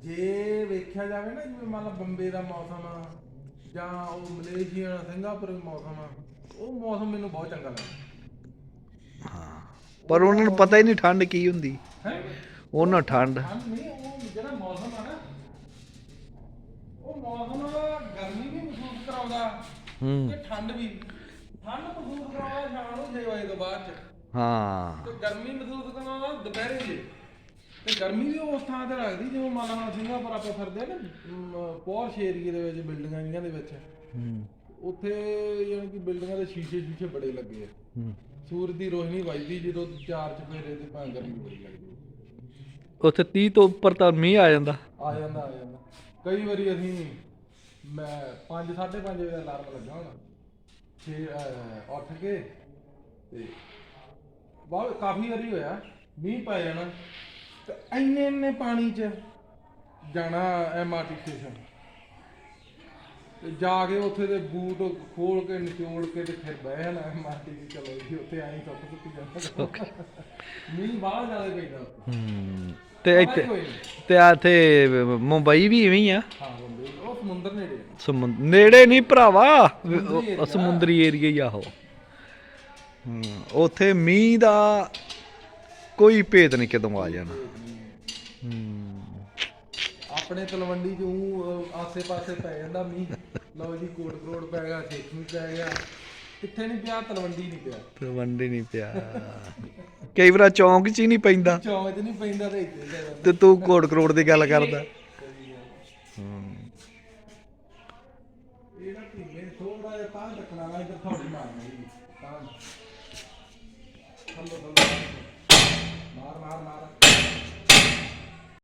ਜੇ ਵੇਖਿਆ ਜਾਵੇ ਨਾ ਜਿਵੇਂ ਮੰਨ ਲਾ ਬੰਬੇ ਦਾ ਮੌਸਮ ਆ ਜਾਂ ਉਹ ਮਲੇਸ਼ੀਆ ਸਿੰਗਾਪੁਰ ਮੌਸਮ ਆ, ਉਹ ਮੌਸਮ ਮੈਨੂੰ ਬਹੁਤ ਚੰਗਾ ਲੱਗਦਾ। ਹਾਂ, ਪਰ ਉਹਨਾਂ ਨੂੰ ਪਤਾ ਹੀ ਨਹੀਂ ਠੰਡ ਕੀ ਹੁੰਦੀ। ਉਹਨਾਂ ਠੰਡ ਨਹੀਂ, ਉਹ ਜਿਹੜਾ ਮੌਸਮ ਆ ਨਾ, ਉਹ ਮੌਸਮ ਗਰਮੀ ਵੀ ਮਹਿਸੂਸ ਕਰਾਉਂਦਾ ਤੇ ਠੰਡ ਵੀ। ਠੰਡ ਮਹਿਸੂਸ ਕਰਾਉਂਦਾ ਸ਼ਾਮ ਨੂੰ 6 ਵਜੇ ਤੋਂ ਬਾਅਦ ਚ, ਹਾਂ, ਤੇ ਗਰਮੀ ਮਹਿਸੂਸ ਕਰਾਉਂਦਾ ਦੁਪਹਿਰੇ ਜੇ। ਤੇ ਗਰਮੀ ਵੀ ਉਸ ਥਾਂ ਤੇ ਲੱਗਦੀ ਜਿਵੇਂ ਮੰਨ ਲਾ ਸਿੰਗਾਪੁਰ ਆਪਾਂ ਫਿਰਦੇ ਨਾ ਪੌਸ਼ ਏਰੀਏ ਦੇ ਵਿੱਚ, ਬਿਲਡਿੰਗਾਂ ਜਿਹੀਆਂ ਦੇ ਵਿੱਚ, ਉੱਥੇ ਯਾਨੀ ਕਿ ਬਿਲਡਿੰਗਾਂ ਦੇ ਸ਼ੀਸ਼ੇ ਬੜੇ ਲੱਗੇ ਆ। ਸੂਰਜ ਦੀ ਰੋਸ਼ਨੀ ਵੱਜਦੀ ਜਦੋਂ 4 ਚੁਫੇਰੇ ਤੇ ਭਾਂ ਗਰਮੀ ਬੜੀ ਲੱਗਦੀ। ਉੱਥੇ 30 ਤੋਂ ਉੱਪਰ ਤਾਂ ਮੀਂਹ ਆ ਜਾਂਦਾ। ਕਈ ਵਾਰੀ ਅਸੀਂ ਮੈਂ 5, 5:30 ਵਜੇ ਦਾ ਅਲਾਰਮ ਲੱਗਾ ਹੋਣਾ, 6 ਉੱਠ ਕੇ ਤੇ ਬਹੁਤ ਕਾਫੀ ਵਾਰੀ ਹੋਇਆ ਮੀਂਹ ਪੈ ਜਾਣਾ ਤੇ ਇੰਨੇ ਪਾਣੀ 'ਚ ਜਾਣਾ MRT ਸਟੇਸ਼ਨ ਤੇ ਜਾ ਕੇ ਉੱਥੇ ਦੇ ਬੂਟ ਖੋਲ ਕੇ ਨਿਚੋੜ ਕੇ ਤੇ ਫਿਰ ਬਹਿ ਜਾਣਾ MRT 'ਚ। ਚਲੋ ਜੀ ਉੱਥੇ ਆਈ ਸੁੱਕ ਜਾਂਦਾ ਮੀਂਹ ਬਾਹਲਾ ਜ਼ਿਆਦਾ ਪੈਂਦਾ। ਤੇ ਇੱਥੇ ਮੁੰਬਈ ਵੀ ਇਵੇਂ ਹੀ ਆ। ਹਾਂ, ਮੁੰਬਈ ਉਹ ਸਮੁੰਦਰ ਨੇੜੇ। ਨੇੜੇ ਨਹੀਂ ਭਰਾਵਾ, ਸਮੁੰਦਰੀ ਏਰੀਆ ਹੀ ਆ ਉਹ। ਉੱਥੇ ਮੀਂਹ ਦਾ ਕੋਈ ਭੇਤ ਨਹੀਂ ਕਦੋਂ ਆ ਜਾਣਾ। ਆਪਣੇ ਤਲਵੰਡੀ ਚ ਆਸੇ ਪਾਸੇ ਪੈ ਜਾਂਦਾ ਮੀਂਹ। ਲਓ ਜੀ, ਕੋਟ ਕਰੋੜ ਪੈ ਗਿਆ, ਛੇਖਵੀਂ ਪੈ ਗਿਆ, ਕਿੱਥੇ ਨਹੀਂ ਪਿਆ? ਤਲਵੰਡੀ ਨਹੀਂ ਪਿਆ। ਤਲਵੰਡੀ ਨਹੀਂ ਪਿਆ। ਕਈ ਵਾਰ ਚੌਂਕ 'ਚ ਹੀ ਨਹੀਂ ਪੈਂਦਾ। ਚੌਂਕ 'ਚ ਨਹੀਂ ਪੈਂਦਾ ਤੇ ਤੂੰ ਕੋਟ ਕਰੋੜ ਦੀ ਗੱਲ ਕਰਦਾ। ਥੋੜਾ ਜਿਹਾ ਤਾਂ ਰੱਖਣਾ ਇੱਧਰ